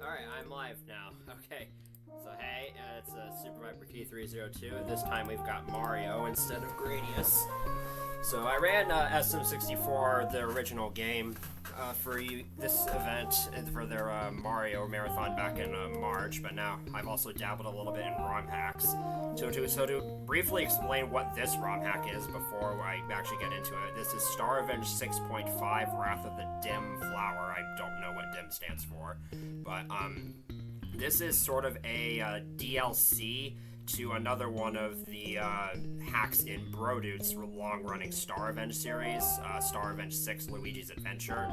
Alright, I'm live now. Okay. So hey, it's SuperViperT302, and this time we've got Mario instead of Gradius. So I ran SM64, the original game, for this event, for their Mario Marathon back in March, but now I've also dabbled a little bit in ROM hacks. So to briefly explain what this ROM hack is before I actually get into it, this is Star Revenge 6.5 Wrath of the Dim Flower. I don't know what DIM stands for, but this is sort of a DLC to another one of the hacks in Brodude's long-running Star Revenge series, Star Revenge 6 Luigi's Adventure.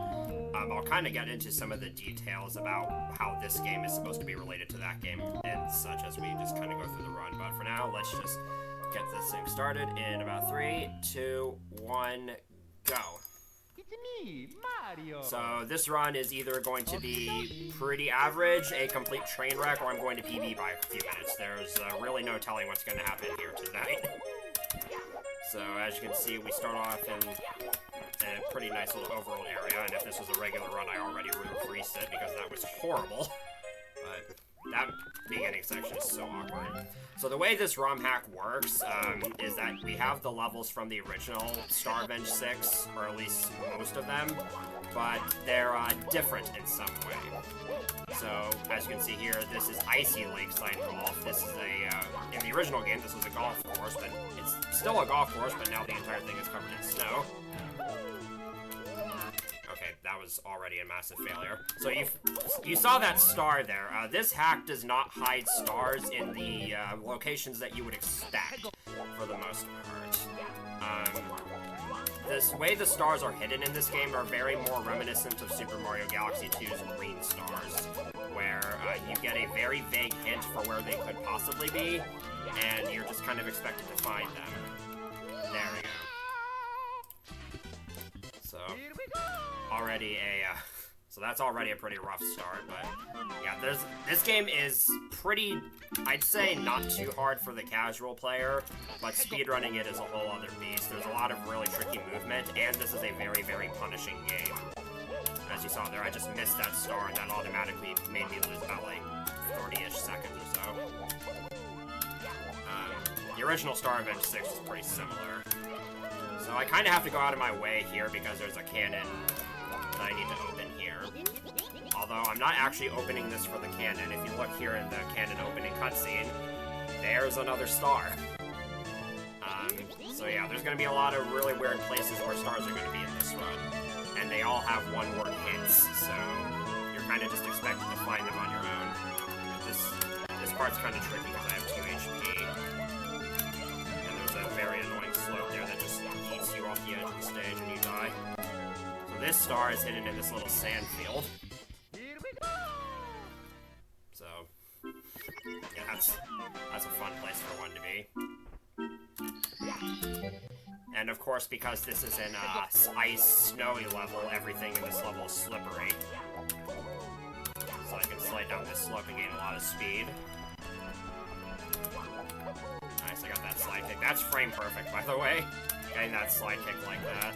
I'll kind of get into some of the details about how this game is supposed to be related to that game and such as we just kind of go through the run, but for now, let's just get this thing started in about 3, 2, 1, go. It's me, Mario! So this run is either going to be pretty average, a complete train wreck, or I'm going to PB by a few minutes. There's really no telling what's going to happen here tonight. So as you can see, we start off in a pretty nice little overworld area, and if this was a regular run, I already would have reset because that was horrible. But that beginning section is so awkward. So the way this ROM hack works is that we have the levels from the original Star Revenge 6, or at least most of them, but they're different in some way. So, as you can see here, this is Icy Lakeside Golf. This is a, in the original game, this was a golf course, but it's still a golf course, but now the entire thing is covered in snow. Okay, that was already a massive failure. So you saw that star there. This hack does not hide stars in the locations that you would expect, for the most part. This way the stars are hidden in this game are very more reminiscent of Super Mario Galaxy 2's green stars, where you get a very vague hint for where they could possibly be, and you're just kind of expected to find them. There we go. So, already so that's already a pretty rough start, but yeah, this game is pretty, I'd say, not too hard for the casual player, but speedrunning it is a whole other beast. There's a lot of really tricky movement, and this is a very, very punishing game. As you saw there, I just missed that star, and that automatically made me lose about, like, 30-ish seconds or so. The original Star Revenge 6 is pretty similar. So I kind of have to go out of my way here because there's a cannon that I need to open here. Although I'm not actually opening this for the cannon. If you look here in the cannon opening cutscene, there's another star. So yeah, there's going to be a lot of really weird places where stars are going to be in this run. And they all have one-word hints, so you're kind of just expected to find them on your own. This part's kind of tricky because I have 2 HP. And there's a very annoying slope there that just eats you off the edge of the stage and you die. So this star is hidden in this little sand field. So, yeah, that's a fun place for one to be. And of course, because this is an ice, snowy level, everything in this level is slippery. So I can slide down this slope and gain a lot of speed. Nice, I got that slide kick. That's frame perfect, by the way. Getting that slide kick like that.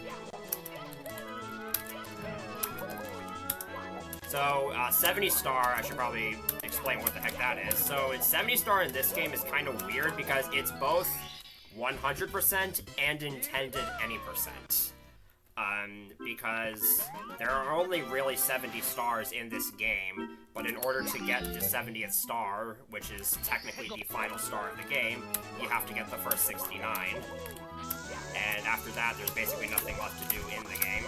So, 70 star, I should probably explain what the heck that is. So, 70 star in this game is kind of weird because it's both 100% and intended any percent. Because there are only really 70 stars in this game, but in order to get the 70th star, which is technically the final star of the game, you have to get the first 69. And after that, there's basically nothing left to do in the game.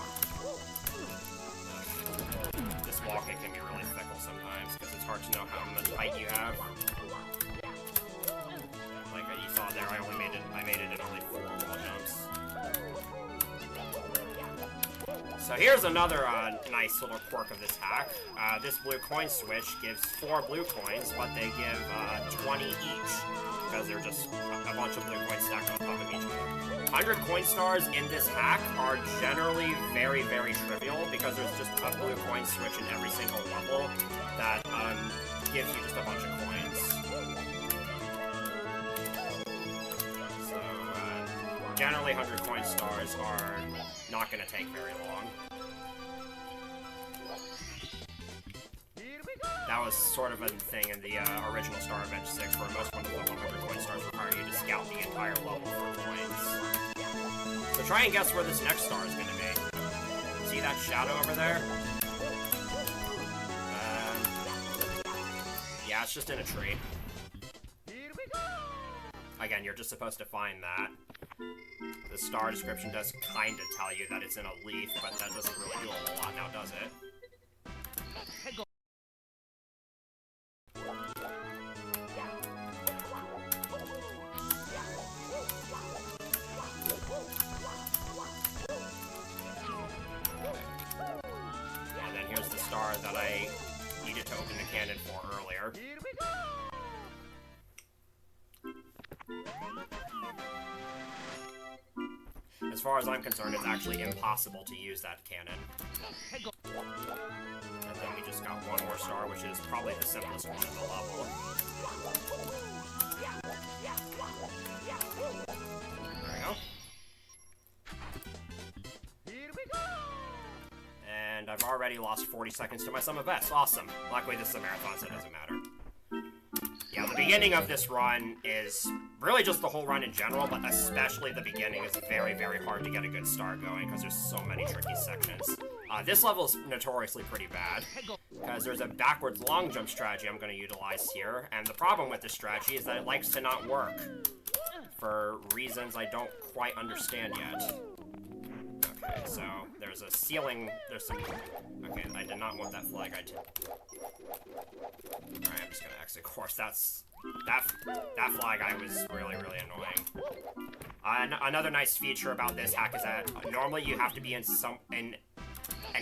This walking can be really fickle sometimes, because it's hard to know how much height you have. Like you saw there, I made it in only 4 wall jumps. So here's another nice little quirk of this hack. This blue coin switch gives 4 blue coins, but they give 20 each, because they're just a bunch of blue coins stacked on top of each other. 100 coin stars in this hack are generally very, very trivial, because there's just a blue coin switch in every single level that gives you just a bunch of coins. So, generally 100 coin stars are not going to take very long. That was sort of a thing in the original Star Revenge 6, where most of the 100 coin stars require you to scout the entire level for coins. So try and guess where this next star is going to be. See that shadow over there? Yeah, it's just in a tree. Again, you're just supposed to find that. The star description does kind of tell you that it's in a leaf, but that doesn't really do a whole lot now, does it? And then here's the star that I needed to open the cannon for earlier. As far as I'm concerned, it's actually impossible to use that cannon. And then we just got one more star, which is probably the simplest one in the level. There we go. And I've already lost 40 seconds to my sum of best. Awesome. Luckily, this is a marathon, so it doesn't matter. Yeah, the beginning of this run is really just the whole run in general, but especially the beginning is very, very hard to get a good start going because there's so many tricky sections. This level is notoriously pretty bad because there's a backwards long jump strategy I'm going to utilize here, and the problem with this strategy is that it likes to not work for reasons I don't quite understand yet. Okay, so there's a ceiling, there's some... Okay, I did not want that flag, Alright, I'm just gonna exit course. That flag guy was really, really annoying. Another nice feature about this hack is that normally you have to be in an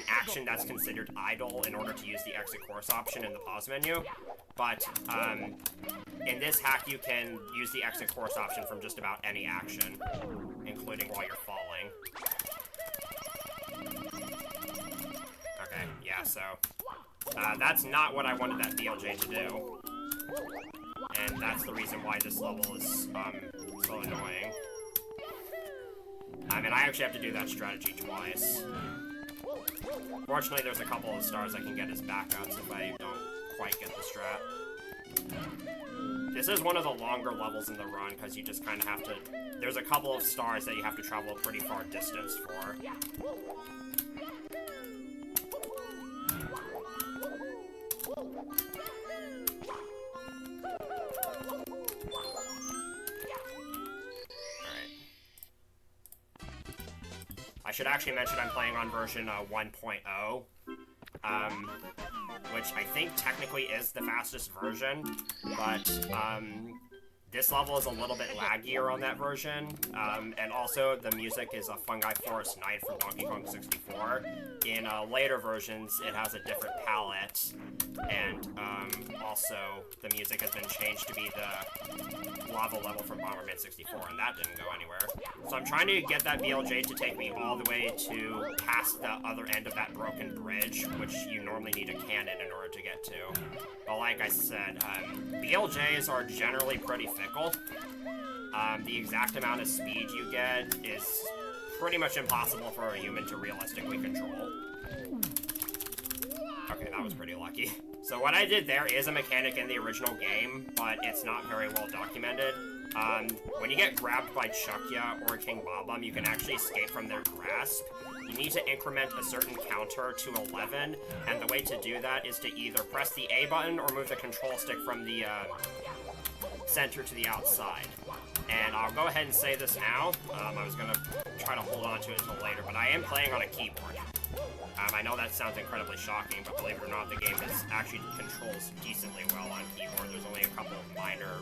action that's considered idle in order to use the exit course option in the pause menu. But in this hack, you can use the exit course option from just about any action, including while you're falling. Okay, yeah, so that's not what I wanted that BLJ to do. And that's the reason why this level is so annoying. And I actually have to do that strategy twice. Fortunately, there's a couple of stars I can get as backups if I don't quite get the strat. This is one of the longer levels in the run, because you just kind of have to... There's a couple of stars that you have to travel a pretty far distance for. I should actually mention I'm playing on version 1.0, which I think technically is the fastest version, but this level is a little bit laggier on that version, and also the music is a Fungi Forest Night from Donkey Kong 64. In later versions, it has a different palette, and also the music has been changed to be the lava level from Bomberman 64, and that didn't go anywhere. So I'm trying to get that BLJ to take me all the way to past the other end of that broken bridge, which you normally need a cannon in order to get to. But like I said, BLJs are generally pretty fickle. The exact amount of speed you get is pretty much impossible for a human to realistically control. Okay, that was pretty lucky. So what I did there is a mechanic in the original game, but it's not very well documented. When you get grabbed by Chuckya or King Bob-omb, you can actually escape from their grasp. You need to increment a certain counter to 11, and the way to do that is to either press the A button or move the control stick from the center to the outside. And I'll go ahead and say this now. I was going to try to hold on to it until later, but I am playing on a keyboard. I know that sounds incredibly shocking, but believe it or not, the game actually controls decently well on keyboard. There's only a couple of minor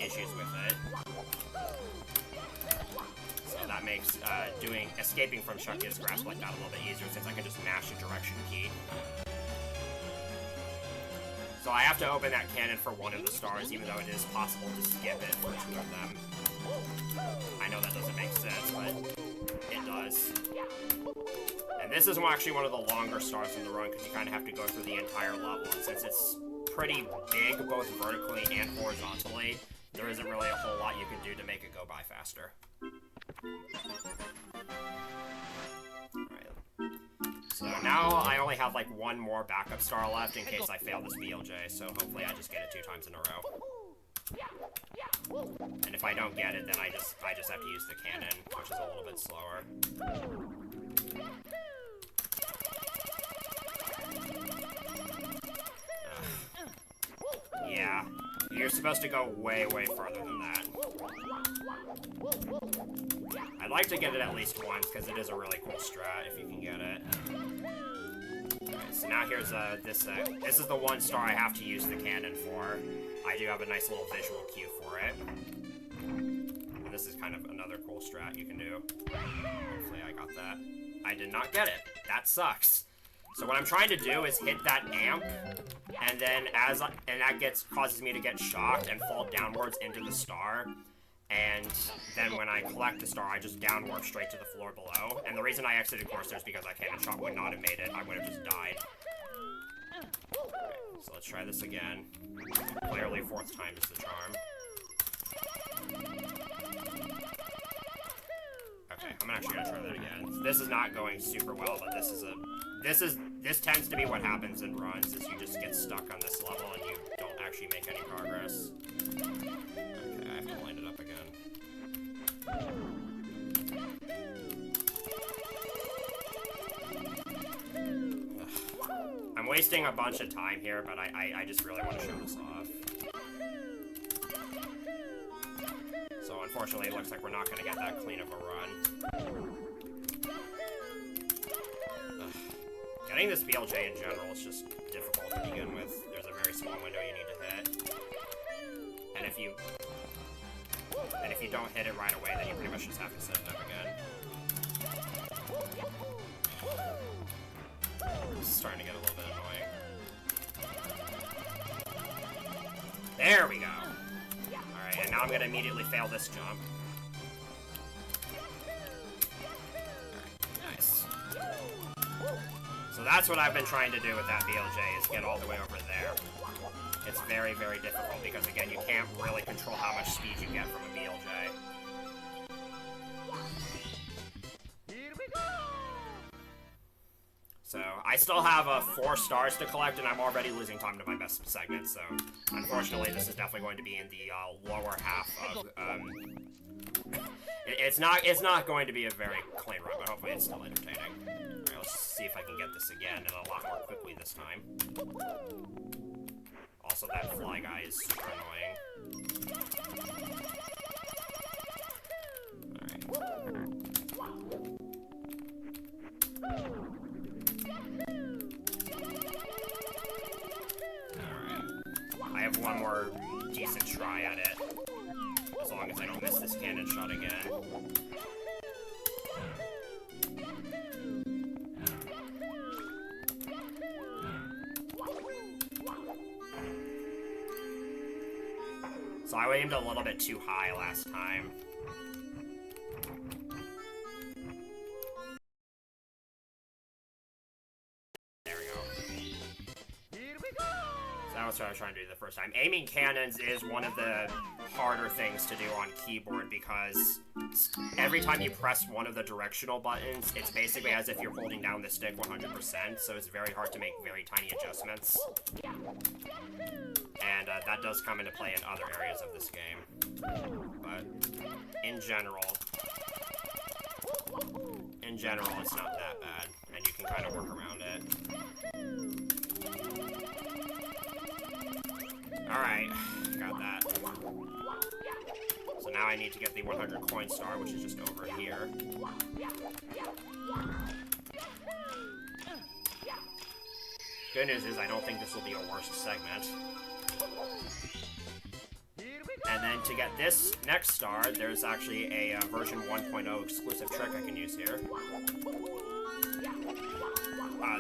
issues with it. So that makes escaping from Chuckya's grasp like that a little bit easier, since I can just mash the direction key. So I have to open that cannon for one of the stars, even though it is possible to skip it for two of them. I know that doesn't make sense, but it does. And this is actually one of the longer stars in the run, because you kind of have to go through the entire level. And since it's pretty big, both vertically and horizontally, there isn't really a whole lot you can do to make it go by faster. Alright. So now I only have like one more backup star left in case I fail this BLJ, so hopefully I just get it 2 times in a row. And if I don't get it, then I just have to use the cannon, which is a little bit slower. Yeah, you're supposed to go way, way further than that. I'd like to get it at least once, because it is a really cool strat if you can get it. Alright, so now here's this is the 1 star I have to use the cannon for. I do have a nice little visual cue for it. And this is kind of another cool strat you can do. Hopefully I got that. I did not get it. That sucks. So what I'm trying to do is hit that amp, and then that causes me to get shocked and fall downwards into the star. And then when I collect the star, I just downwarp straight to the floor below. And the reason I exited course there is because I cannon shot would not have made it. I would have just died. Okay, so let's try this again. Clearly, 4th time is the charm. Okay, I'm actually gonna try that again. This is not going super well, but this tends to be what happens in runs, is you just get stuck on this level and you don't actually make any progress. Okay, I have to line it up again. Ugh. I'm wasting a bunch of time here, but I just really want to show this off. So unfortunately, it looks like we're not going to get that clean of a run. Ugh. Getting this BLJ in general is just difficult to begin with. There's a very small window you need to hit. And if you don't hit it right away, then you pretty much just have to set it up again. This is starting to get a little bit annoying. There we go! Alright, and now I'm gonna immediately fail this jump. Nice. So that's what I've been trying to do with that BLJ, is get all the way over there. It's very, very difficult because, again, you can't really control how much speed you get from a BLJ. Here we go! So, I still have 4 stars to collect, and I'm already losing time to my best segment, so unfortunately this is definitely going to be in the lower half of, it's not going to be a very clean run, but hopefully it's still entertaining. Alright, let's see if I can get this again, and a lot more quickly this time. Also, that fly guy is super annoying. Alright. I have one more decent try at it. As long as I don't miss this cannon shot again. So I aimed a little bit too high last time. There we go. Here we go! So that was what I was trying to do the first time. Aiming cannons is one of the harder things to do on keyboard because every time you press one of the directional buttons, it's basically as if you're holding down the stick 100%, so it's very hard to make very tiny adjustments. And that does come into play in other areas of this game. But in general, it's not that bad, and you can kind of work around it. Alright, got that. So now I need to get the 100 coin star, which is just over here. Good news is I don't think this will be a worst segment. And then to get this next star, there's actually a version 1.0 exclusive trick I can use here.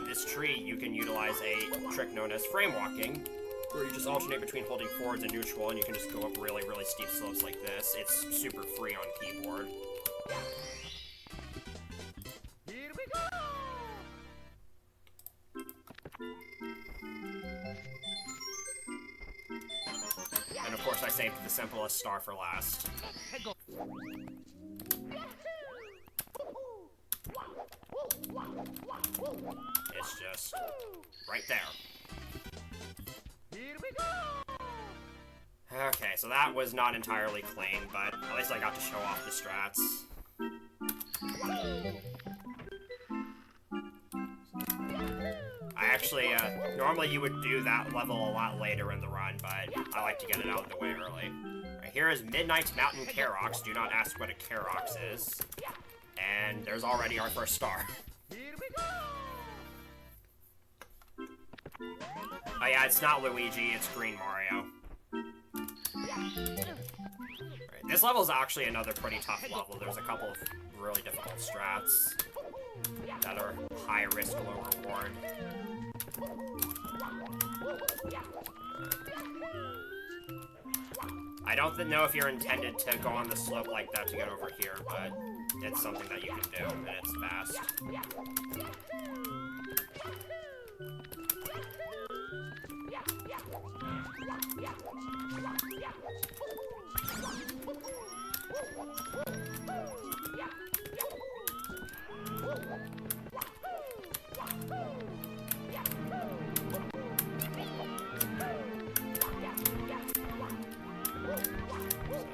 This tree, you can utilize a trick known as frame walking, where you just alternate between holding forwards and neutral, and you can just go up really, really steep slopes like this. It's super free on keyboard. Here we go! And of course I saved the simplest star for last. It's just right there. Here we go! Okay, so that was not entirely clean, but at least I got to show off the strats. I actually, normally you would do that level a lot later in the run, but I like to get it out of the way early. Right, here is Midnight Mountain Karox. Do not ask what a Karox is. And there's already our first star. Here we go! Oh yeah, it's not Luigi, it's Green Mario. Right, this level is actually another pretty tough level. There's a couple of really difficult strats that are high risk, low reward. I don't know if you're intended to go on the slope like that to get over here, but it's something that you can do, and it's fast.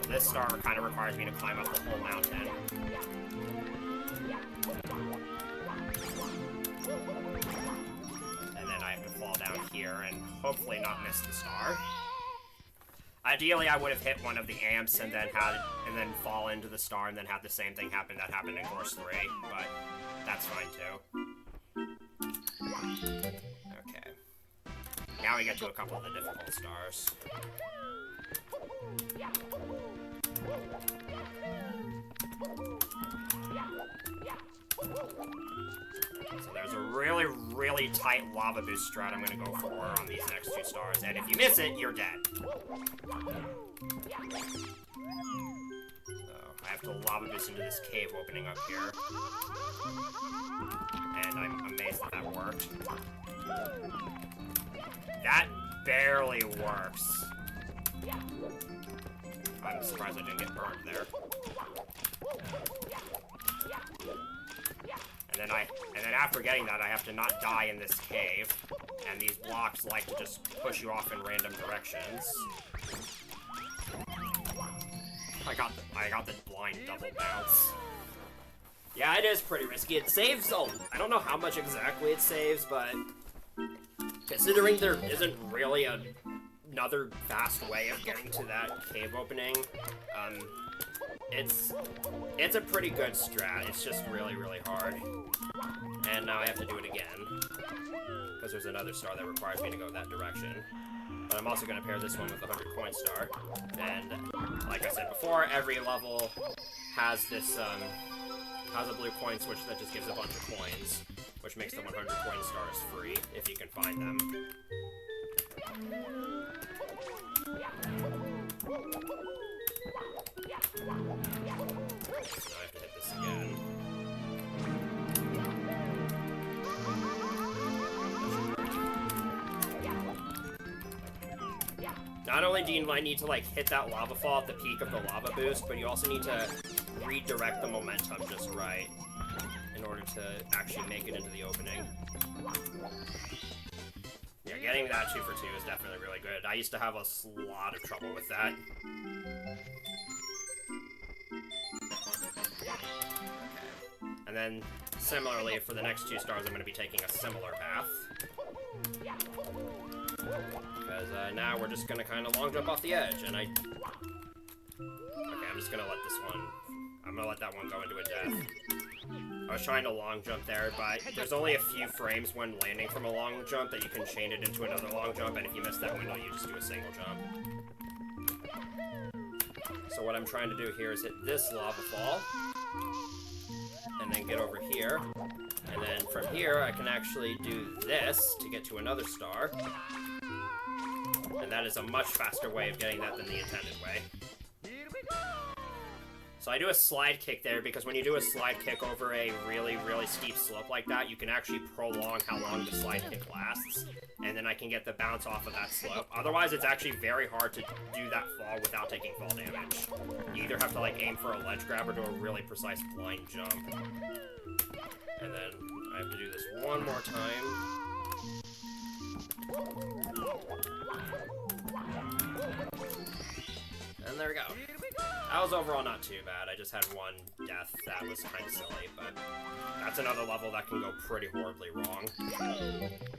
So this star kind of requires me to climb up the whole mountain. And then I have to fall down here and hopefully not miss the star. Ideally, I would have hit one of the amps and then fall into the star and then have the same thing happen that happened in course 3, but that's fine too. Okay. Now we get to a couple of the difficult stars. So there's a really, really tight lava boost strat I'm gonna go for on these next two stars, and if you miss it, you're dead. So I have to lava boost into this cave opening up here. And I'm amazed that that worked. That barely works. I'm surprised I didn't get burned there. And then after getting that, I have to not die in this cave. And these blocks like to just push you off in random directions. I got the blind double bounce. Yeah, it is pretty risky. It saves, I don't know how much exactly it saves, but considering there isn't really another fast way of getting to that cave opening, it's a pretty good strat. It's just really, really hard. And now I have to do it again, because there's another star that requires me to go that direction. But I'm also going to pair this one with the 100 coin star. And like I said before, every level has this, has a blue coin switch that just gives a bunch of coins, which makes the 100 coin stars free, if you can find them. So now I have to hit this again. Not only do you need to, like, hit that lava fall at the peak of the lava boost, but you also need to redirect the momentum just right in order to actually make it into the opening. Yeah, getting that 2 for 2 is definitely really good. I used to have a lot of trouble with that. And then, similarly, for the next 2 stars, I'm going to be taking a similar path. Because now we're just going to kind of long jump off the edge, and Okay, I'm just going to let this one... I'm going to let that one go into a death. I was trying to long jump there, but there's only a few frames when landing from a long jump that you can chain it into another long jump, and if you miss that window, you just do a single jump. So what I'm trying to do here is hit this lava fall, and then get over here, and then from here I can actually do this to get to another star, and that is a much faster way of getting that than the intended way. So I do a slide kick there because when you do a slide kick over a really, really steep slope like that, you can actually prolong how long the slide kick lasts, and then I can get the bounce off of that slope. Otherwise, it's actually very hard to do that fall without taking fall damage. You either have to like aim for a ledge grab or do a really precise blind jump. And then I have to do this one more time. And there we go. That was overall not too bad. I just had one death that was kind of silly, but that's another level that can go pretty horribly wrong.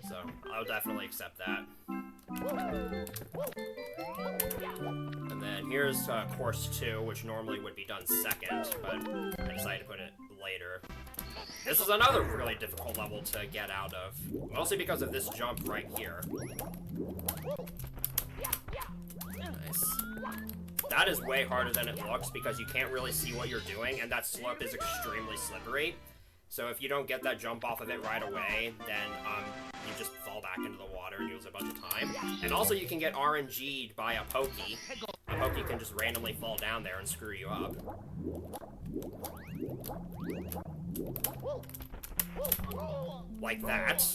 So I'll definitely accept that. And then here's course 2, which normally would be done second, but I decided to put it later. This is another really difficult level to get out of, mostly because of this jump right here. Nice. That is way harder than it looks because you can't really see what you're doing, and that slope is extremely slippery. So if you don't get that jump off of it right away, then you just fall back into the water and you lose a bunch of time. And also you can get RNG'd by a pokey. A pokey can just randomly fall down there and screw you up. Like that.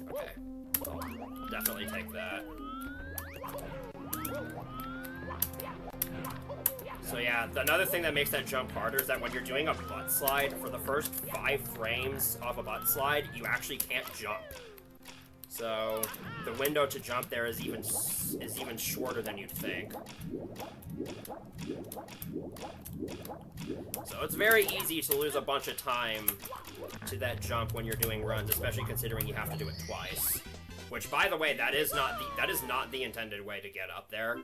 Okay. I'll definitely take that. So yeah, another thing that makes that jump harder is that when you're doing a butt slide, for the first 5 frames of a butt slide, you actually can't jump. So the window to jump there is even shorter than you'd think. So it's very easy to lose a bunch of time to that jump when you're doing runs, especially considering you have to do it twice. Which, by the way, that is not the intended way to get up there,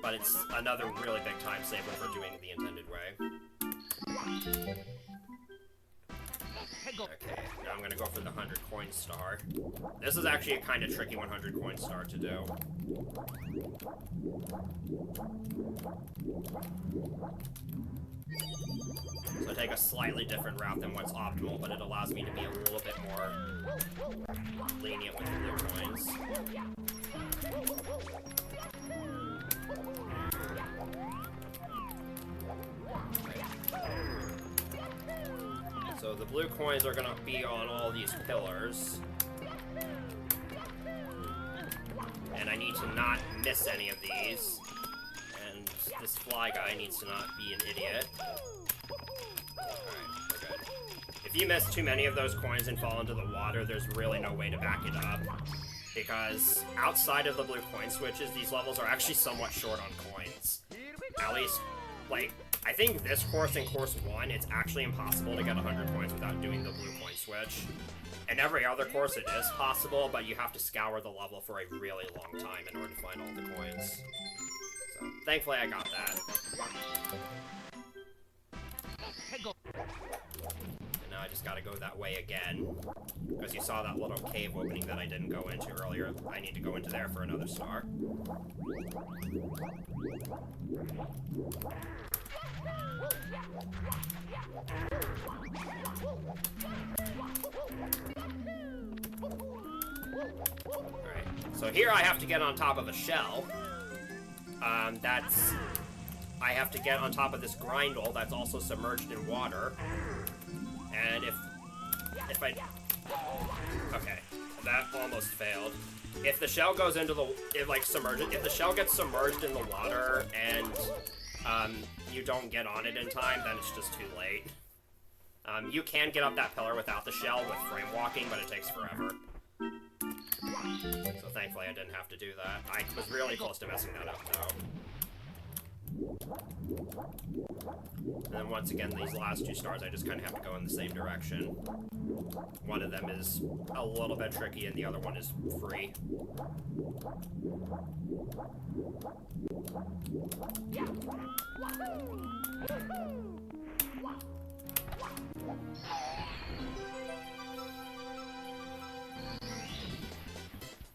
but it's another really big time saver for doing it the intended way. Okay, now I'm gonna go for the 100 coin star. This is actually a kind of tricky 100 coin star to do. So I take a slightly different route than what's optimal, but it allows me to be a little bit more lenient with the blue coins. So the blue coins are gonna be on all these pillars. And I need to not miss any of these. And this fly guy needs to not be an idiot. Alright, we're good. If you miss too many of those coins and fall into the water, there's really no way to back it up. Because outside of the blue coin switches, these levels are actually somewhat short on coins. At least, like, I think this course and course 1, it's actually impossible to get 100 coins without doing the blue coin switch. In every other course it is possible, but you have to scour the level for a really long time in order to find all the coins. So, thankfully I got that. And now I just gotta go that way again. Because you saw that little cave opening that I didn't go into earlier. I need to go into there for another star. Alright, so here I have to get on top of a shell. I have to get on top of this grindle that's also submerged in water. And if I... Okay, that almost failed. If the shell goes into the... If the shell gets submerged in the water and you don't get on it in time, then it's just too late. You can get up that pillar without the shell with frame walking, but it takes forever. So thankfully I didn't have to do that. I was really close to messing that up, though. And then once again, these last 2 stars, I just kind of have to go in the same direction. One of them is a little bit tricky, and the other one is free.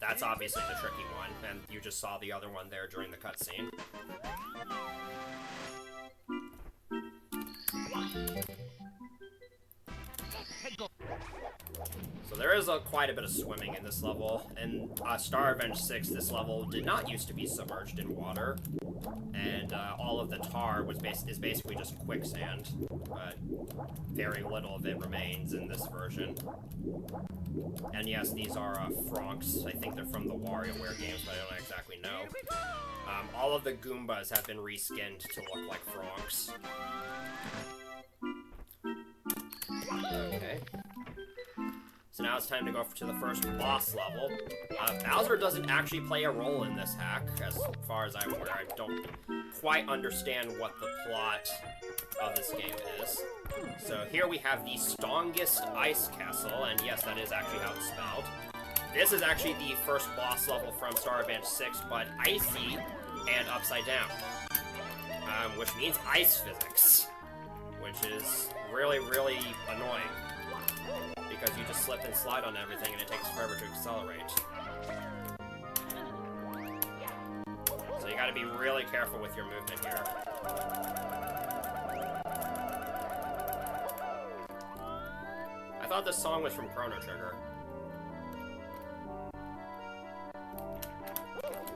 That's obviously the tricky one, and you just saw the other one there during the cutscene. So there is quite a bit of swimming in this level. In Star Revenge 6, this level did not used to be submerged in water, and all of the tar is basically just quicksand, but very little of it remains in this version. And yes, these are Franks. I think they're from the WarioWare games, but I don't exactly know. All of the Goombas have been reskinned to look like Franks. Okay. So now it's time to go to the first boss level. Bowser doesn't actually play a role in this hack, as far as I'm aware. I don't quite understand what the plot of this game is. So here we have the strongest ice castle, and yes, that is actually how it's spelled. This is actually the first boss level from Star Revenge 6, but icy and upside down. Which means ice physics. Which is really, really annoying. Because you just slip and slide on everything and it takes forever to accelerate. So you gotta be really careful with your movement here. I thought this song was from Chrono Trigger.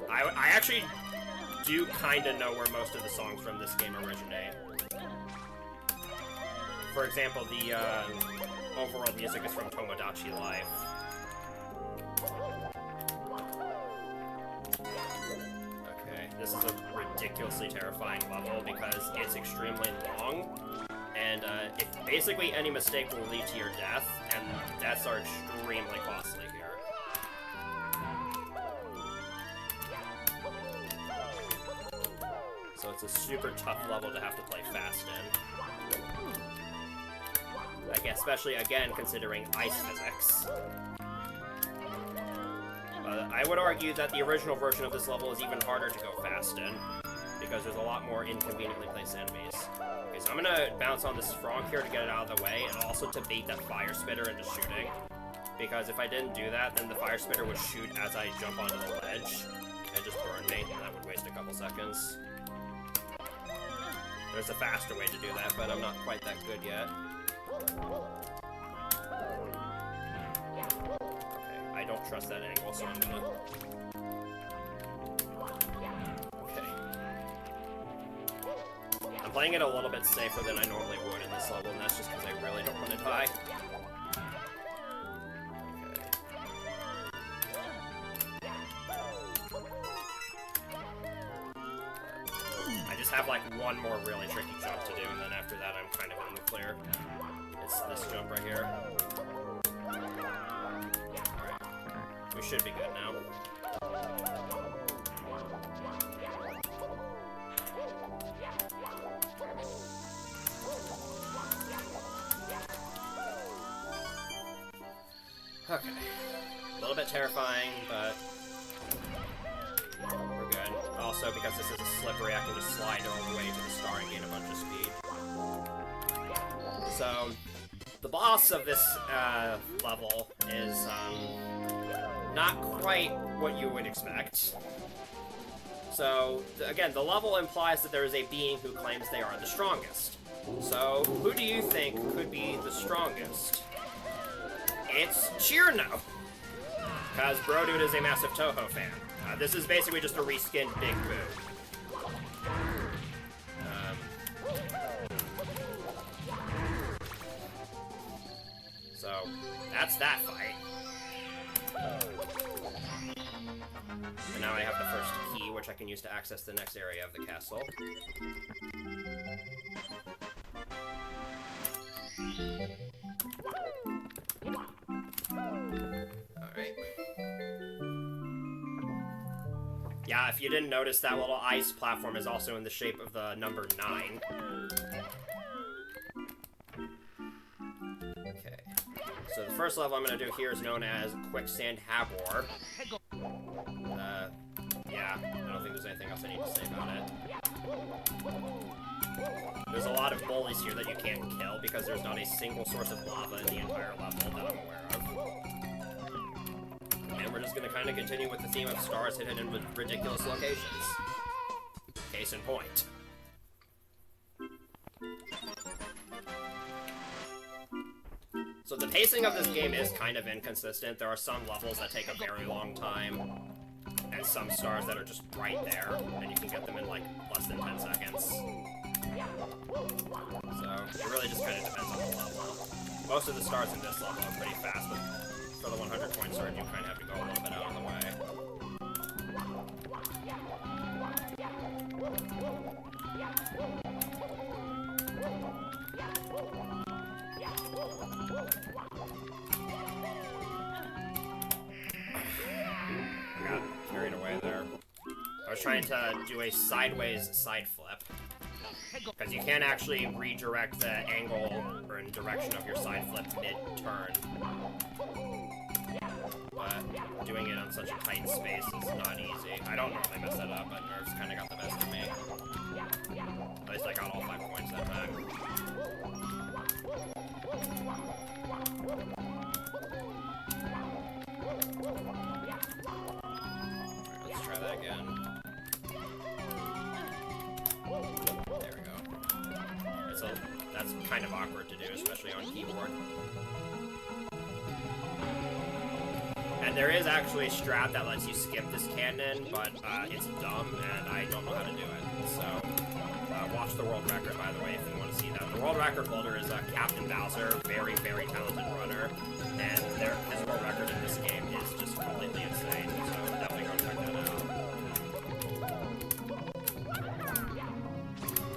I actually do kinda know where most of the songs from this game originate. For example, the overall music is from Tomodachi Life. Okay, this is a ridiculously terrifying level because it's extremely long, and basically any mistake will lead to your death, and deaths are extremely costly here. So it's a super tough level to have to play fast in. Like, especially, again, considering ice physics. I would argue that the original version of this level is even harder to go fast in, because there's a lot more inconveniently placed enemies. Okay, so I'm gonna bounce on this frog here to get it out of the way, and also to bait that fire spitter into shooting. Because if I didn't do that, then the fire spitter would shoot as I jump onto the ledge, and just burn me, and that would waste a couple seconds. There's a faster way to do that, but I'm not quite that good yet. Okay, I don't trust that angle, so I'm gonna... Okay. I'm playing it a little bit safer than I normally would in this level, and that's just because I really don't want to die. Have like one more really tricky jump to do, and then after that I'm kind of in the clear. It's this jump right here. Alright. We should be good now. Okay. A little bit terrifying, but we're good. Also, because this is a slippery, I can just slide all the way to the star and gain a bunch of speed. So, the boss of this level is not quite what you would expect. So, again, the level implies that there is a being who claims they are the strongest. So, who do you think could be the strongest? It's Chirno! Because Brodude is a massive Toho fan. This is basically just a reskinned Big Boo. So, that's that fight. And now I have the first key, which I can use to access the next area of the castle. Alright. Yeah, if you didn't notice, that little ice platform is also in the shape of the number 9. Okay. So the first level I'm going to do here is known as Quicksand Habor. Yeah, I don't think there's anything else I need to say about it. There's a lot of bullies here that you can't kill because there's not a single source of lava in the entire level that I'm aware of. And we're just going to kind of continue with the theme of stars hidden in ridiculous locations. Case in point. So the pacing of this game is kind of inconsistent. There are some levels that take a very long time, and some stars that are just right there, and you can get them in like less than 10 seconds. So it really just kind of depends on the level. Most of the stars in this level are pretty fast, but for the 100 coin star, you kind of have to go a little bit out of the way. I got carried away there. I was trying to do a sideways side flip, because you can't actually redirect the angle or in direction of your side flip mid-turn. But doing it on such a tight space is not easy. I don't normally mess that up, but nerves kind of got the best of me. At least I got all 5 points that time. Alright, let's try that again. There we go. So that's kind of awkward to do, especially on keyboard. And there is actually a strat that lets you skip this cannon, but it's dumb, and I don't know how to do it. So, watch the world record, by the way, if you want to see that. The world record holder is Captain Bowser, very, very talented runner, and his world record in this game is just completely insane, so definitely go check that out.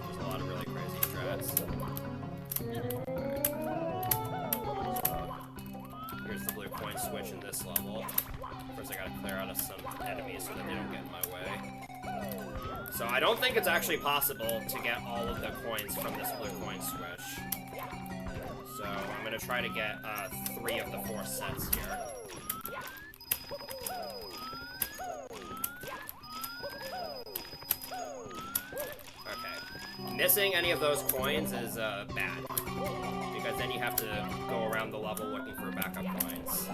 There's a lot of really crazy strats. Here's the blue coin switch in this level. First I gotta clear out of some enemies so that they don't get in my way. So I don't think it's actually possible to get all of the coins from this blue coin switch. So I'm gonna try to get 3 of the 4 sets here. Okay. Missing any of those coins is bad, because then you have to go around the level looking for backup coins.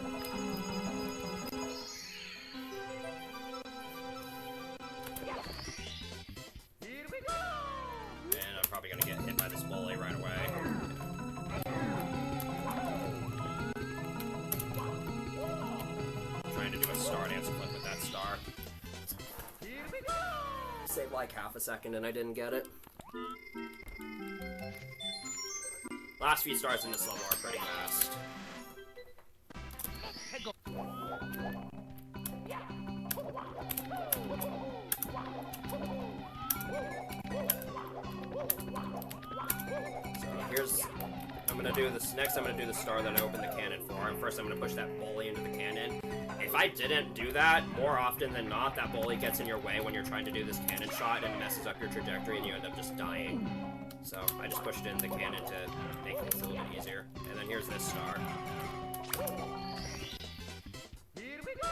And I'm probably gonna get hit by this bully right away. I'm trying to do a star dance flip with that star. Saved like half a second and I didn't get it. Last few stars in this level are pretty fast. So I'm gonna do this, next I'm gonna do the star that I opened the cannon for, and first I'm gonna push that bully into the cannon. If I didn't do that, more often than not, that bully gets in your way when you're trying to do this cannon shot and messes up your trajectory and you end up just dying. So I just pushed it into the cannon to make things a little bit easier. And then here's this star. Here we go!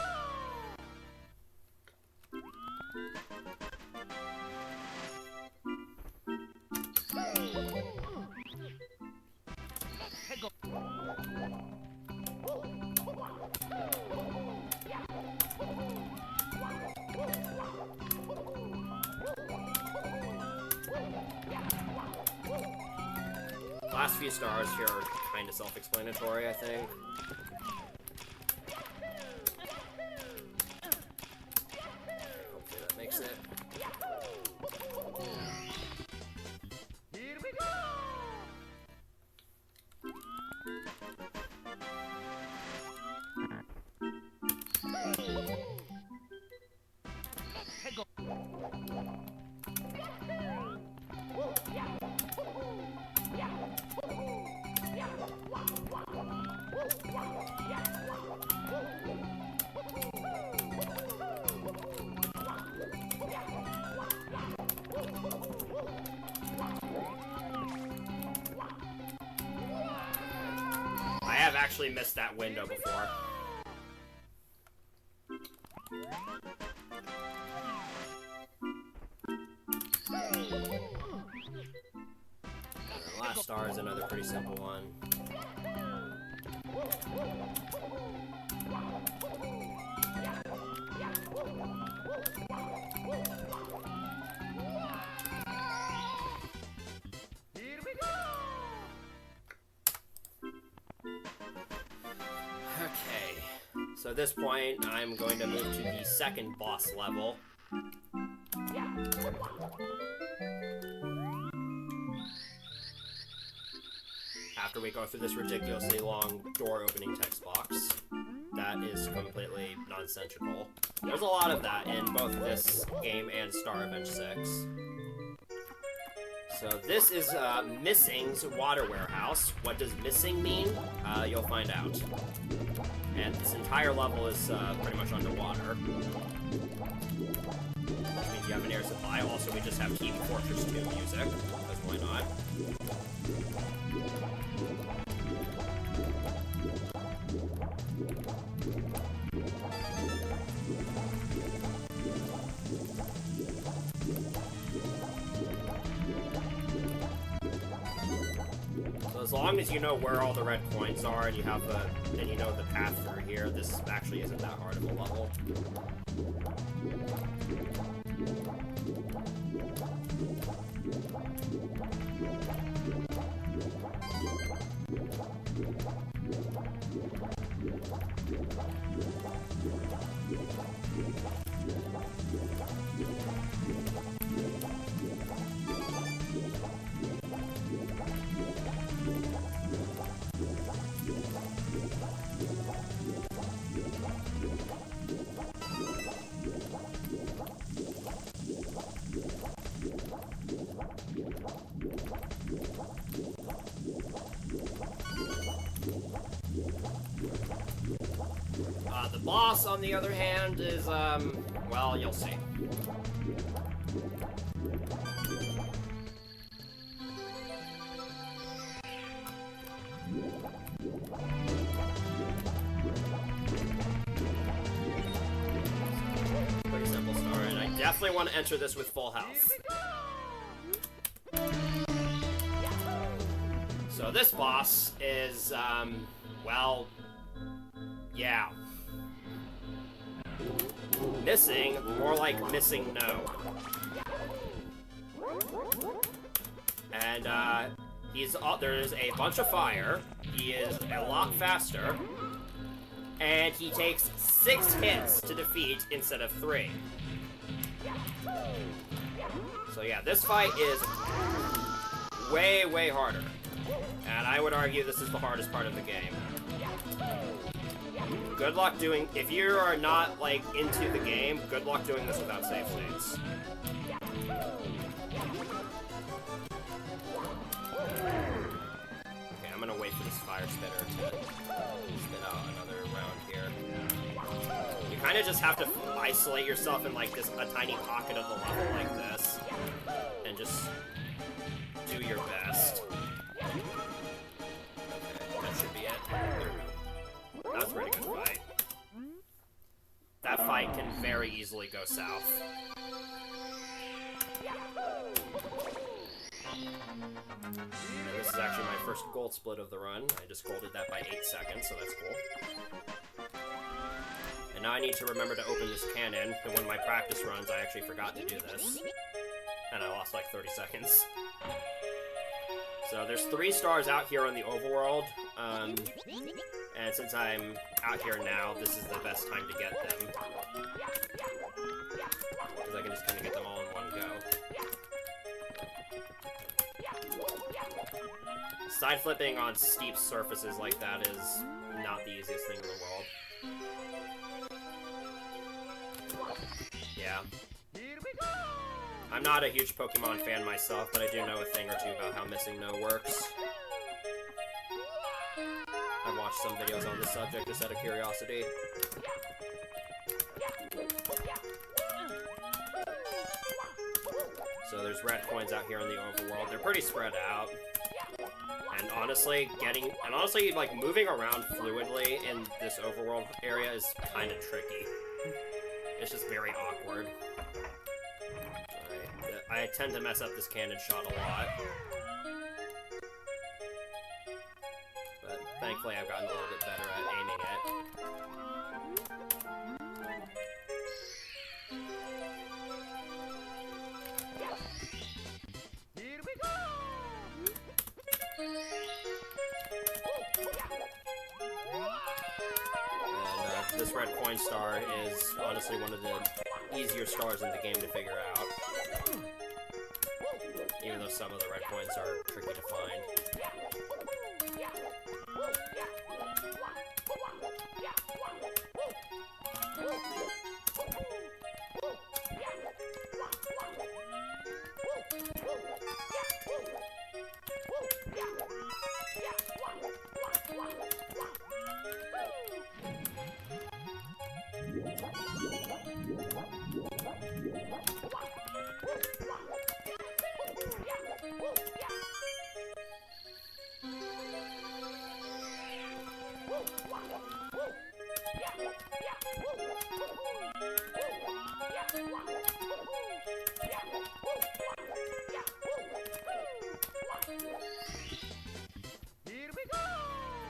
Last few stars here are kind of self-explanatory, I think. Hopefully that makes it. Here we go! I have actually missed that window before. The last star is another pretty simple one. Here we go! So at this point, I'm going to move to the second boss level. After we go through this ridiculously long door opening text box, that is completely nonsensical. There's a lot of that in both this game and Star Revenge 6. So this is Missing's water warehouse. What does missing mean? You'll find out. And this entire level is pretty much underwater. Which means you have an air supply. Also, we just have Team Fortress 2 music, because why not? So as long as you know where all the red coins are and you have and you know the path through here, this actually isn't that hard of a level. The boss, on the other hand, is, well, you'll see. Pretty simple story, and I definitely want to enter this with full health. So this boss is, well, yeah. Missing, more like missing no. And, there's a bunch of fire, he is a lot faster, and he takes 6 hits to defeat instead of 3. So yeah, this fight is way, way harder. And I would argue this is the hardest part of the game. Good luck doing, if you are not, like, into the game, good luck doing this without save states. Okay, I'm gonna wait for this fire spitter to spit out another round here. You kind of just have to isolate yourself in, like, a tiny pocket of the level like this, and just do your best. Okay, that should be it. There we go. That was a pretty good fight. That fight can very easily go south. And this is actually my first gold split of the run. I just golded that by 8 seconds, so that's cool. And now I need to remember to open this cannon, and when my practice runs, I actually forgot to do this. And I lost like 30 seconds. So there's 3 stars out here on the overworld, and since I'm out here now, this is the best time to get them. Because I can just kind of get them all in one go. Side flipping on steep surfaces like that is not the easiest thing in the world. Yeah. I'm not a huge Pokemon fan myself, but I do know a thing or two about how Missing No works. I've watched some videos on this subject just out of curiosity. So there's red coins out here in the overworld. They're pretty spread out. And honestly, like, moving around fluidly in this overworld area is kind of tricky. It's just very awkward. I tend to mess up this cannon shot a lot. But thankfully I've gotten a little bit better at aiming it. Here we go! And this red coin star is honestly one of the easier stars in the game to figure out. Even though some of the red coins are tricky to find.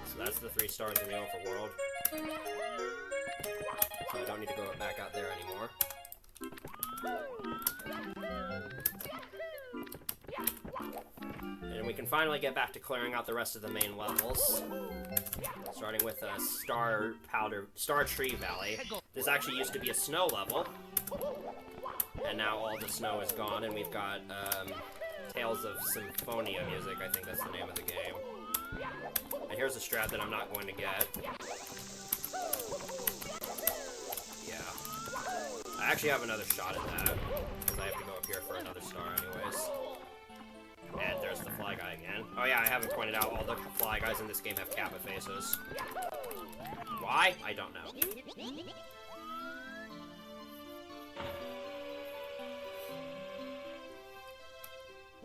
So that's the 3 stars in the overworld. So I don't need to go back out there anymore. And we can finally get back to clearing out the rest of the main levels. Starting with Star Tree Valley. This actually used to be a snow level. And now all the snow is gone, and we've got Tales of Symphonia music, I think that's the name of the game. And here's a strat that I'm not going to get. Yeah. I actually have another shot at that, because I have to go up here for another star anyways. And there's the fly guy again. Oh yeah, I haven't pointed out all the fly guys in this game have Kappa faces. Why? I don't know.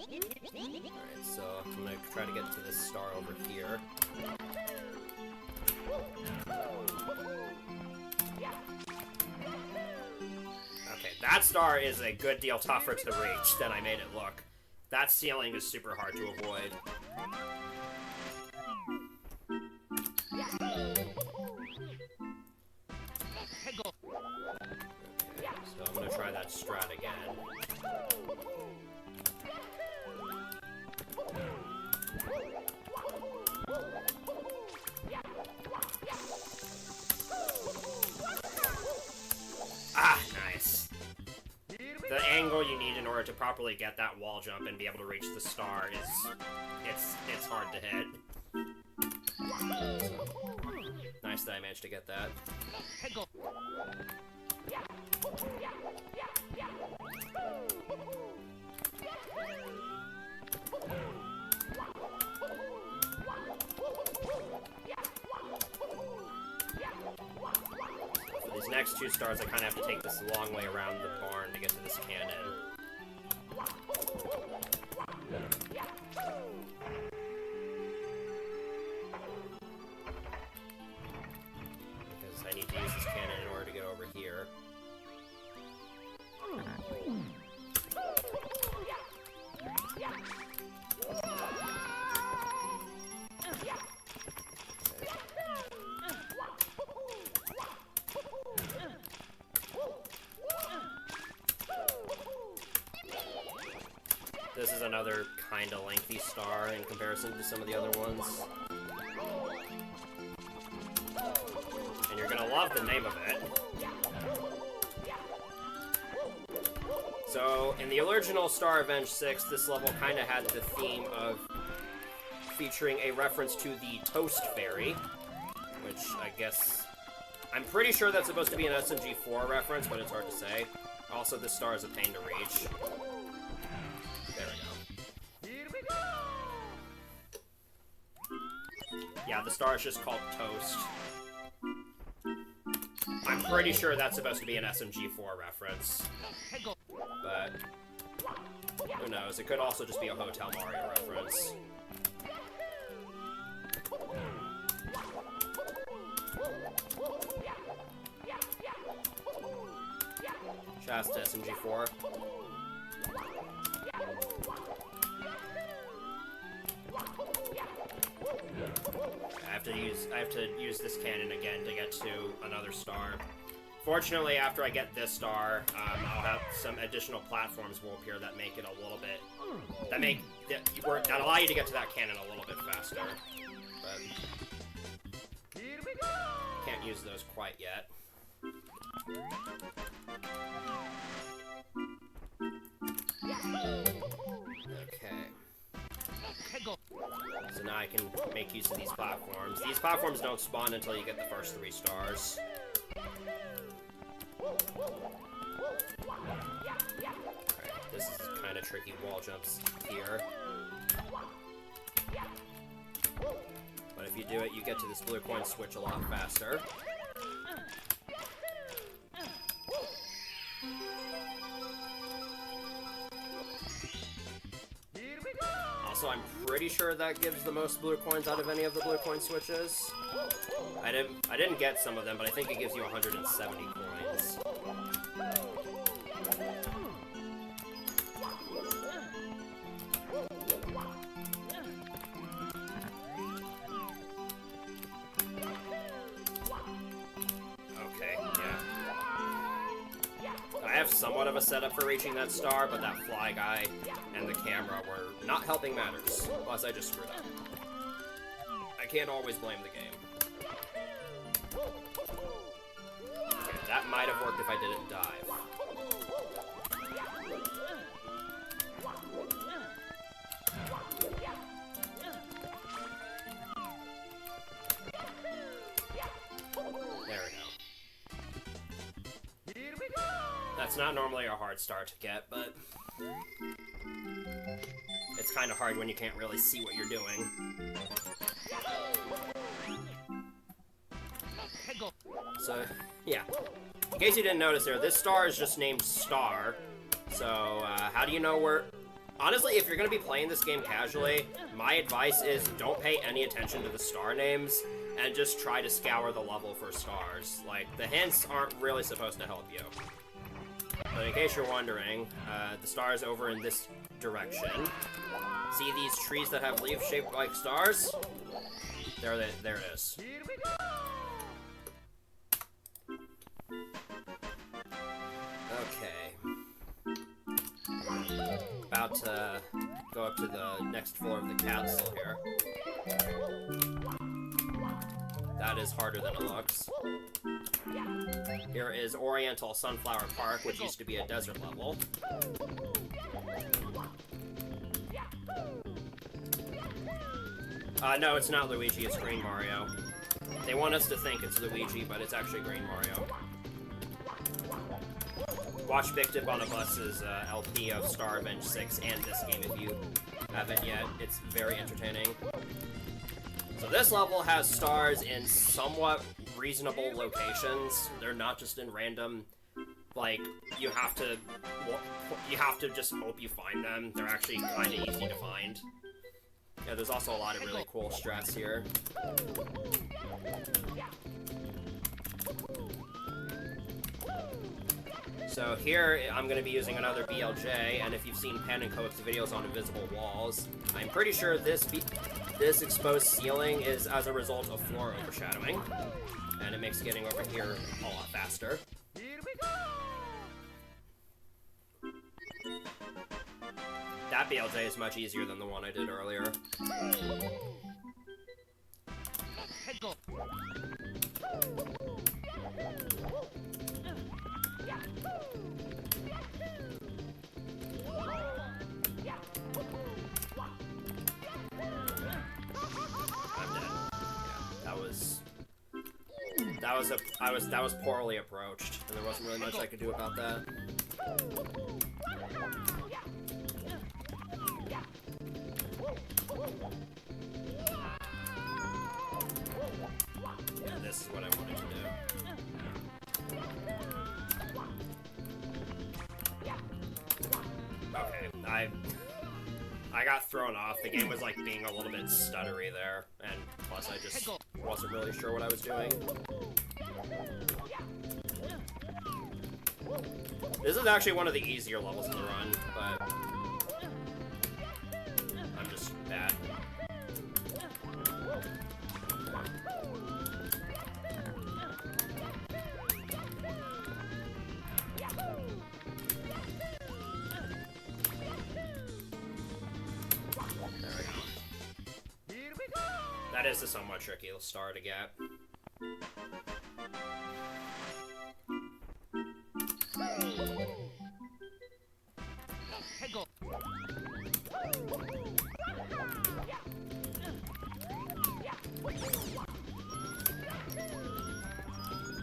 Alright, so I'm gonna try to get to this star over here. Okay, that star is a good deal tougher to reach than I made it look. That ceiling is super hard to avoid. Okay, so I'm gonna try that strat again. Ah, nice. The angle you need in order to properly get that wall jump and be able to reach the star is... it's hard to hit. So, nice that I managed to get that. For these next 2 stars, I kind of have to take this long way around the barn to get to this cannon. Because I need to use this cannon in order to get over here. This is another kind of lengthy star in comparison to some of the other ones. And you're gonna love the name of it. So, in the original Star Revenge 6, this level kind of had the theme of featuring a reference to the Toast Fairy, which I guess... I'm pretty sure that's supposed to be an SMG4 reference, but it's hard to say. Also, this star is a pain to reach. There we go. Yeah, the star is just called Toast. I'm pretty sure that's supposed to be an SMG4 reference. But who knows? It could also just be a Hotel Mario reference. Shouts to SMG4. I have to use this cannon again to get to another star. Fortunately, after I get this star, I'll have some additional platforms will appear that make it a little bit... that allow you to get to that cannon a little bit faster. But can't use those quite yet. Okay. So now I can make use of these platforms. These platforms don't spawn until you get the first 3 stars. Alright, this is kind of tricky wall jumps here. But if you do it, you get to this blue coin switch a lot faster. Also, I'm pretty sure that gives the most blue coins out of any of the blue coin switches. I didn't get some of them, but I think it gives you 170 coins. Okay, yeah. I have somewhat of a setup for reaching that star, but that fly guy and the camera were not helping matters. Plus, I just screwed up. I can't always blame the game. Okay, that might have worked if I didn't dive. There we go. That's not normally a hard star to get, but it's kind of hard when you can't really see what you're doing. So, yeah. In case you didn't notice there, this star is just named Star. So, how do you know where... Honestly, if you're going to be playing this game casually, my advice is don't pay any attention to the star names and just try to scour the level for stars. Like, the hints aren't really supposed to help you. But in case you're wondering, the star is over in this direction. See these trees that have leaves shaped like stars? There it is. Okay. About to go up to the next floor of the castle here. That is harder than it looks. Here is Oriental Sunflower Park, which used to be a desert level. No, it's not Luigi, it's Green Mario. They want us to think it's Luigi, but it's actually Green Mario. Watch Big Dip on a Bus's LP of Star Revenge 6 and this game if you haven't yet. It's very entertaining. So this level has stars in somewhat reasonable locations. They're not just in random, like, you have to just hope you find them. They're actually kind of easy to find. Yeah, there's also a lot of really cool strats here. So here, I'm going to be using another BLJ, and if you've seen Pen and Coke's videos on invisible walls, I'm pretty sure this exposed ceiling is as a result of floor overshadowing, and it makes getting over here a lot faster. That BLJ is much easier than the one I did earlier. That was poorly approached, and there wasn't really much I could do about that. Yeah, this is what I wanted to do. Okay, I got thrown off. The game was like being a little bit stuttery there, and plus I just wasn't really sure what I was doing. This is actually one of the easier levels in the run, but I'm just bad. That is a somewhat tricky star to get.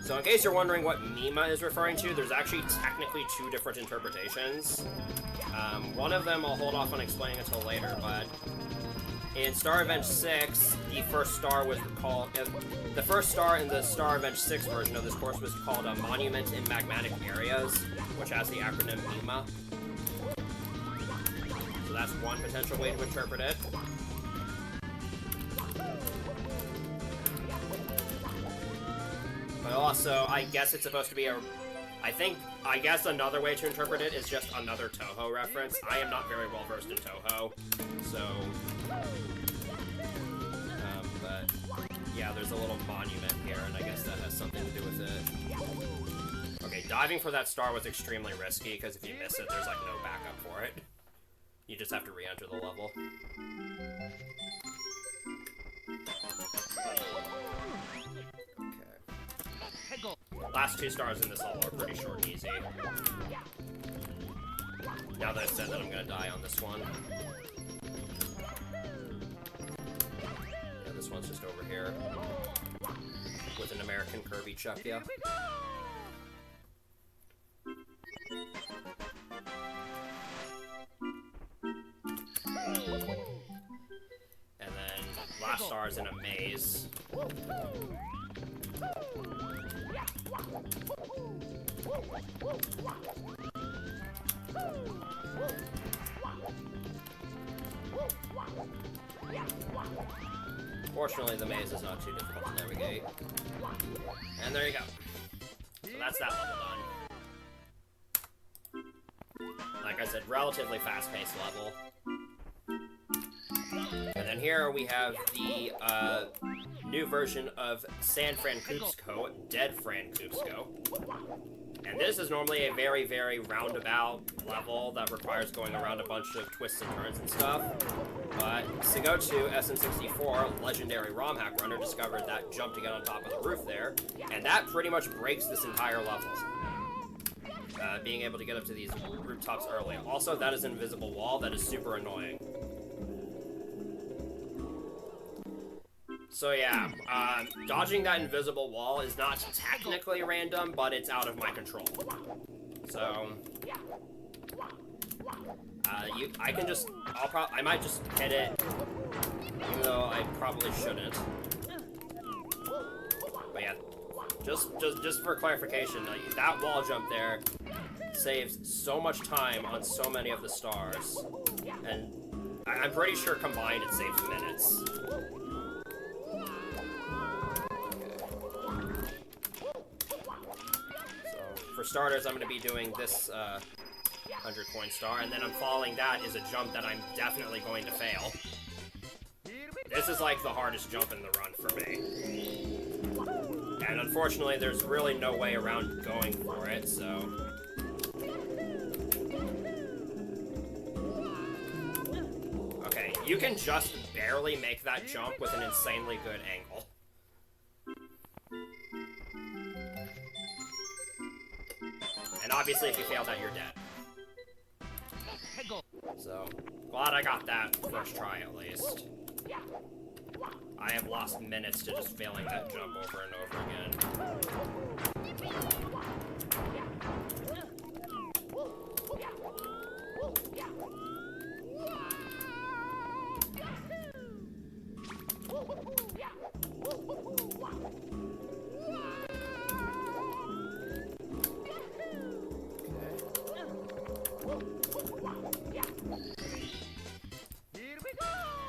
So in case you're wondering what Mima is referring to, there's actually technically 2 different interpretations. One of them I'll hold off on explaining until later, but in Star Revenge 6, the first star was called... the first star in the Star Revenge 6 version of this course was called a Monument in Magmatic Areas, which has the acronym Mima. So that's one potential way to interpret it. But also, I guess it's supposed to be a... I guess another way to interpret it is just another Toho reference. I am not very well versed in Toho, so... but, yeah, there's a little monument here, and I guess that has something to do with it. Okay, diving for that star was extremely risky, because if you miss it, there's, like, no backup for it. You just have to re-enter the level. Last 2 stars in this level are pretty short and easy. Now that I said that, I'm gonna die on this one. Yeah, this one's just over here. With an American Kirby chuck, yeah. And then last star is in a maze. Fortunately, the maze is not too difficult to navigate. And there you go. So that's that level done. Like I said, relatively fast-paced level. And then here we have the new version of San Francisco, Dead Francisco. And this is normally a very, very roundabout level that requires going around a bunch of twists and turns and stuff. But Sigotu SM64, legendary ROM hack runner, discovered that jump to get on top of the roof there, and that pretty much breaks this entire level. Being able to get up to these rooftops early. Also, that is an invisible wall that is super annoying. So yeah, dodging that invisible wall is not technically random, but it's out of my control. So, I can just, I might just hit it, even though I probably shouldn't. But yeah, just for clarification, that wall jump there saves so much time on so many of the stars, and I'm pretty sure combined it saves minutes. For starters, I'm going to be doing this 100 coin star, and then I'm following that is a jump that I'm definitely going to fail. This is like the hardest jump in the run for me. And unfortunately, there's really no way around going for it, so... Okay, you can just barely make that jump with an insanely good angle. And obviously, if you fail that, you're dead. So, glad I got that first try, at least. I have lost minutes to just failing that jump over and over again.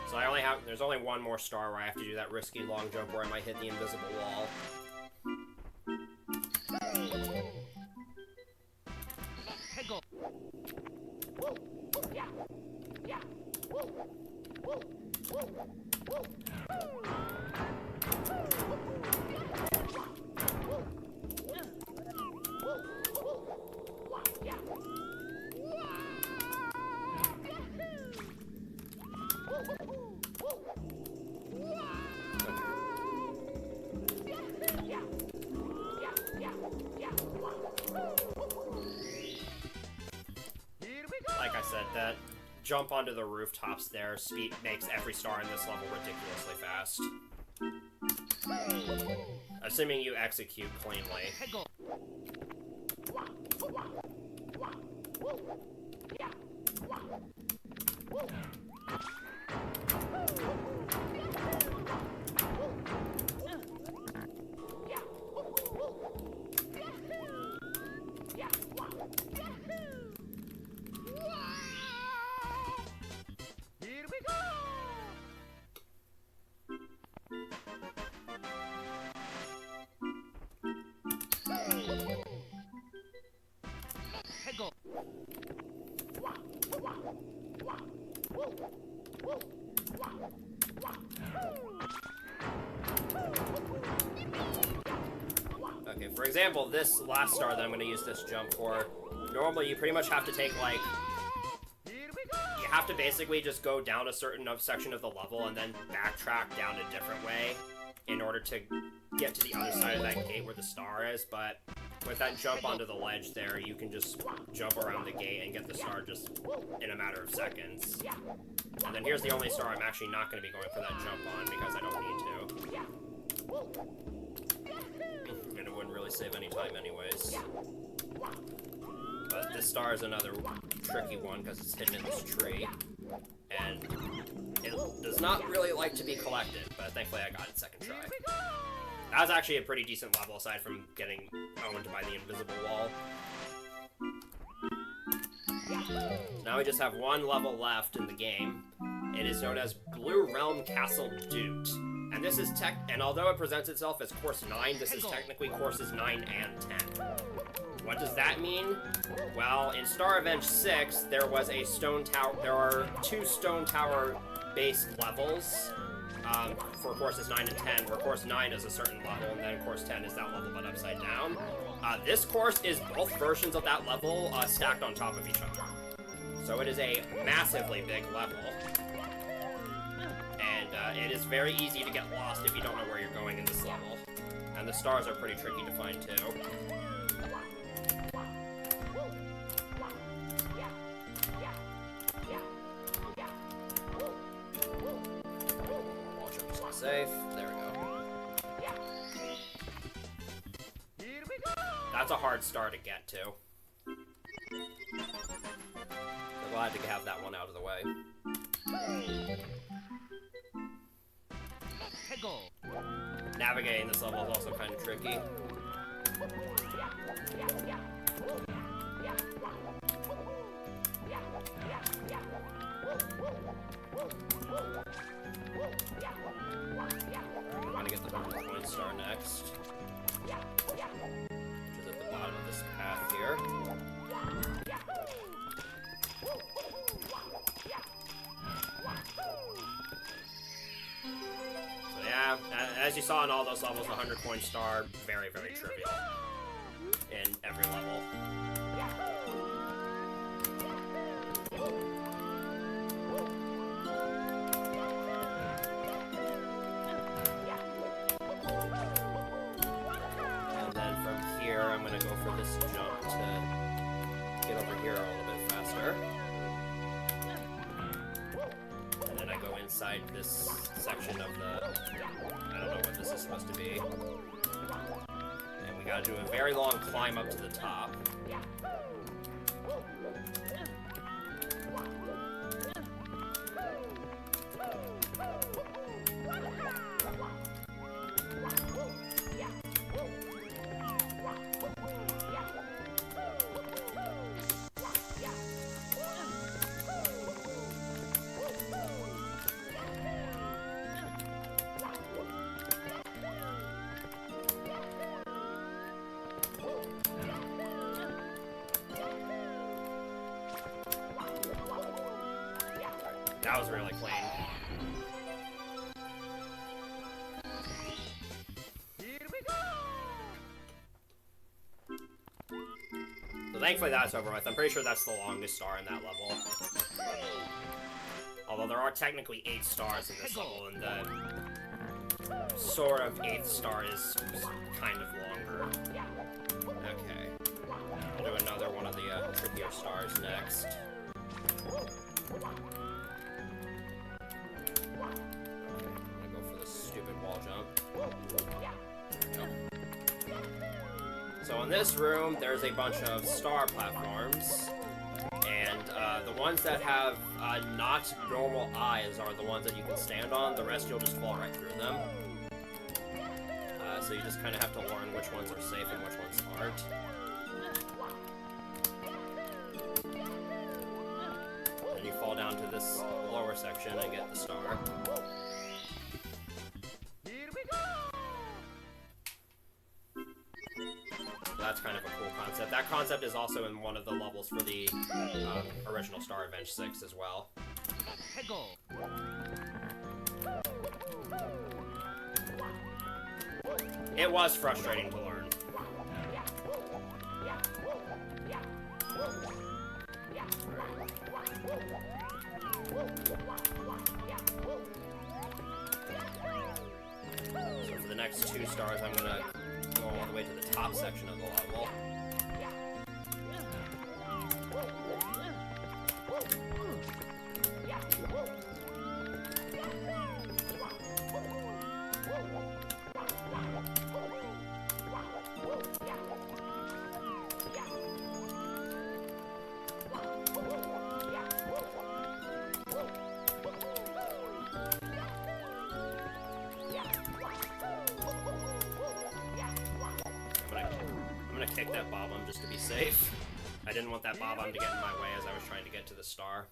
So there's only one more star where I have to do that risky long jump where I might hit the invisible wall. Like I said, that jump onto the rooftops there makes every star in this level ridiculously fast. Assuming you execute cleanly. Here we go! Go. Okay, for example, this last star that I'm going to use this jump for, normally you pretty much have to take, like, you have to basically just go down a certain section of the level and then backtrack down a different way in order to get to the other side of that gate where the star is, but with that jump onto the ledge there, you can just jump around the gate and get the star just in a matter of seconds. And then here's the only star I'm actually not going to be going for that jump on because I don't need to. And it wouldn't really save any time anyways. But this star is another tricky one because it's hidden in this tree. And it does not really like to be collected, but thankfully I got it second try. That was actually a pretty decent level aside from getting owned by the invisible wall. Now we just have one level left in the game. It is known as Blue Realm Castle Doot. And this is and although it presents itself as course 9, this is technically courses 9 and 10. What does that mean? Well, in Star Revenge 6, there was a stone tower. There are 2 stone tower based levels for courses 9 and 10, where course 9 is a certain level, and then course 10 is that level but upside down. This course is both versions of that level stacked on top of each other. So it is a massively big level. And it is very easy to get lost if you don't know where you're going in this level. And the stars are pretty tricky to find too. Wall jump is safe. There we go. That's a hard star to get to. I'm glad to have that one out of the way. Navigating this level is also kind of tricky. I'm going to get the 100-point star next, which is at the bottom of this path here. Yeah, as you saw in all those levels, the 100-point star, very, very trivial in every level. And then from here, I'm going to go for this jump to get over here a little bit faster. And then I go inside this section of the... I don't know what this is supposed to be. And we gotta do a very long climb up to the top. That was really clean. So thankfully that's over with. I'm pretty sure that's the longest star in that level. Although there are technically 8 stars in this level, and the sort of 8th star is kind of longer. Okay. I'll do another one of the trickier stars next. Wall jump. There we go. So in this room, there's a bunch of star platforms, and the ones that have not normal eyes are the ones that you can stand on. The rest, you'll just fall right through them. So you just kind of have to learn which ones are safe and which ones aren't. And you fall down to this lower section and get the star. Here we go! That's kind of a cool concept. That concept is also in one of the levels for the original Star Revenge 6 as well. It was frustrating to learn. So for the next 2 stars, I'm gonna go all the way to the top section of the level. I'm gonna kick that bomb just to be safe. I didn't want that bomb to get in my way as I was trying to get to the star.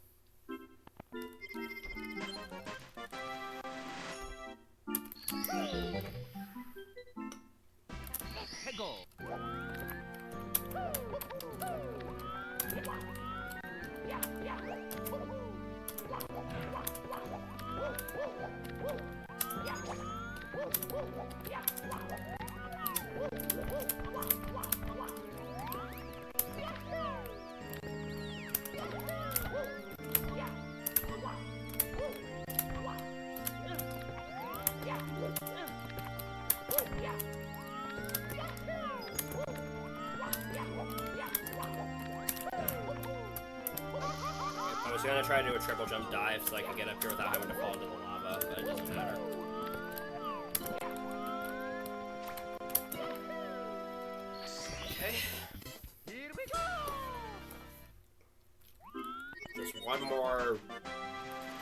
I was gonna try to do a triple jump dive so I could get up here without having to fall into the lava, but it doesn't matter. Okay. Here we go! Just one more...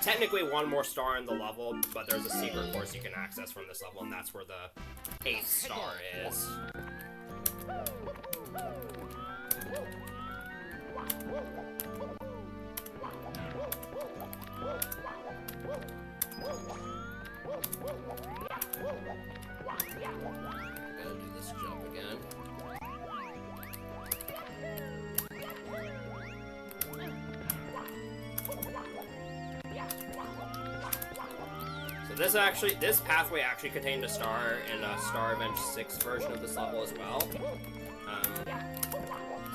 Technically one more star in the level, but there's a secret course you can access from this level, and that's where the 8th star is. Gotta do this jump again. So this pathway actually contained a star in a Star Revenge 6 version of this level as well.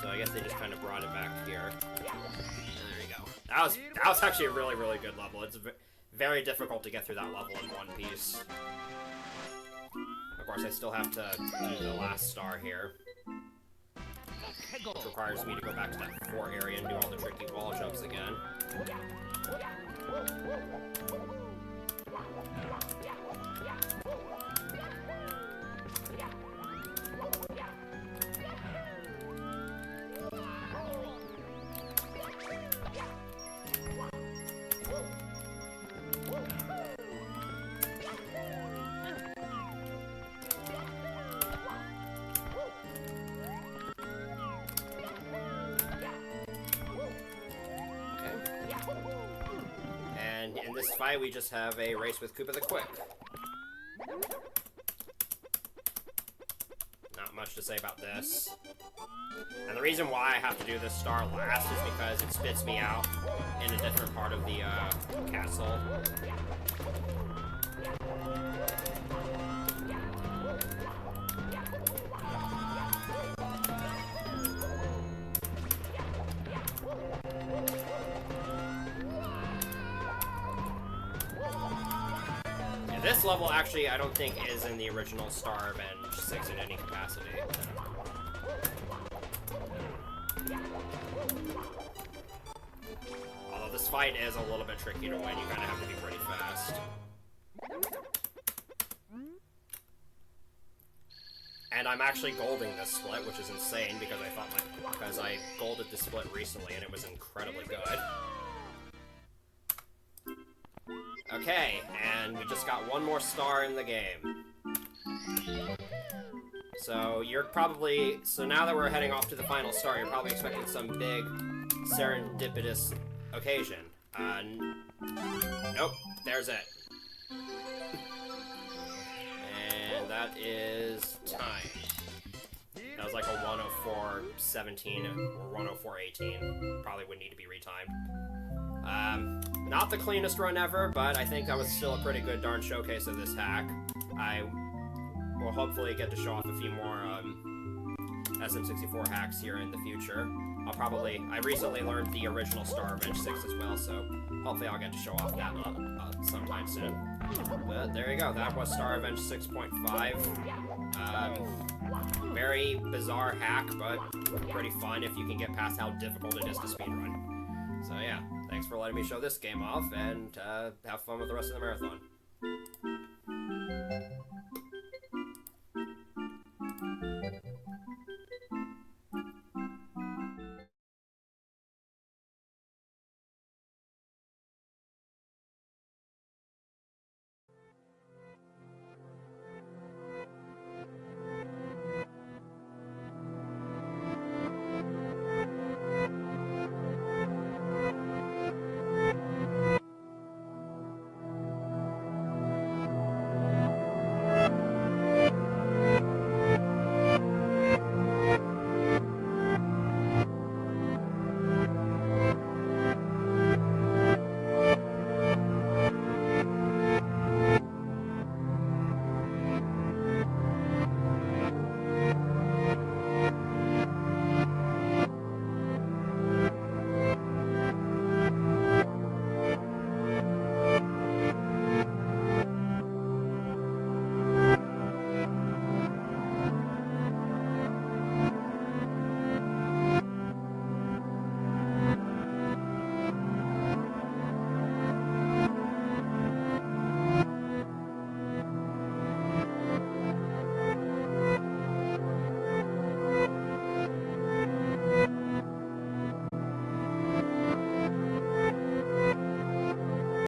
So I guess they just kind of brought it back here. And there you go. That was actually a really, really good level. It's very difficult to get through that level in one piece. Of course, I still have to do the last star here, which requires me to go back to that 4 area and do all the tricky wall jumps again. And in this fight, we just have a race with Koopa the Quick. Not much to say about this. And the reason why I have to do this star last is because it spits me out in a different part of the castle. This level actually, I don't think, is in the original Star Revenge 6 in any capacity. Although this fight is a little bit tricky to win, you kind of have to be pretty fast. And I'm actually golding this split, which is insane because I golded this split recently and it was incredibly good. Okay, and we just got one more star in the game. So so now that we're heading off to the final star, you're probably expecting some big serendipitous occasion. Nope, there's it. And that is time. That was like a 104.17 or 104.18. Probably would need to be retimed. Not the cleanest run ever, but I think that was still a pretty good darn showcase of this hack. I will hopefully get to show off a few more SM64 hacks here in the future. I recently learned the original Star Revenge 6 as well, so hopefully I'll get to show off that sometime soon. But there you go, that was Star Revenge 6.5. Very bizarre hack, but pretty fun if you can get past how difficult it is to speedrun. So yeah, thanks for letting me show this game off, and have fun with the rest of the marathon.